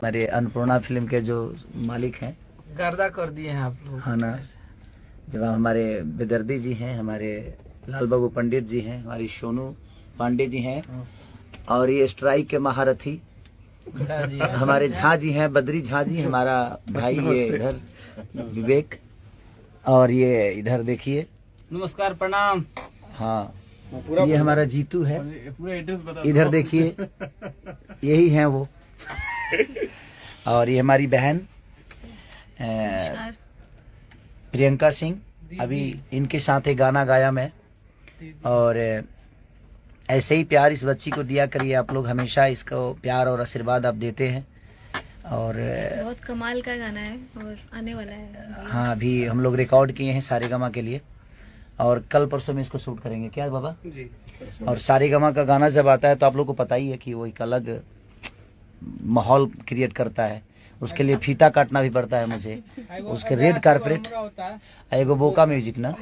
हमारे अन्नपूर्णा फिल्म के जो मालिक हैं, गर्दा कर दिए हैं आप लोग, हाँ ना। जब हमारे बेदर्दी जी हैं, हमारे लाल बाबू पंडित जी हैं, हमारी सोनू पांडे जी हैं, और ये स्ट्राइक के महारथी हमारे झा जी हैं, बद्री झा जी, हमारा भाई ये इधर विवेक, और ये इधर देखिए, नमस्कार प्रणाम। हाँ ये हमारा जीतू है, इधर देखिए यही हैं वो, और ये हमारी बहन प्रियंका सिंह, अभी इनके साथ एक गाना गाया मैं। और ऐसे ही प्यार इस बच्ची को दिया करिए आप लोग, हमेशा इसको प्यार और आशीर्वाद आप देते हैं। और बहुत कमाल का गाना है और आने वाला है। हाँ अभी हम लोग रिकॉर्ड किए हैं सारेगामा के लिए, और कल परसों में इसको शूट करेंगे, क्या बाबा जी। और सारेगामा का गाना जब आता है तो आप लोग को पता ही है कि वो एक अलग माहौल क्रिएट करता है, उसके लिए फीता काटना भी पड़ता है मुझे, उसके रेड कारपेट, एगो बोका म्यूजिक ना।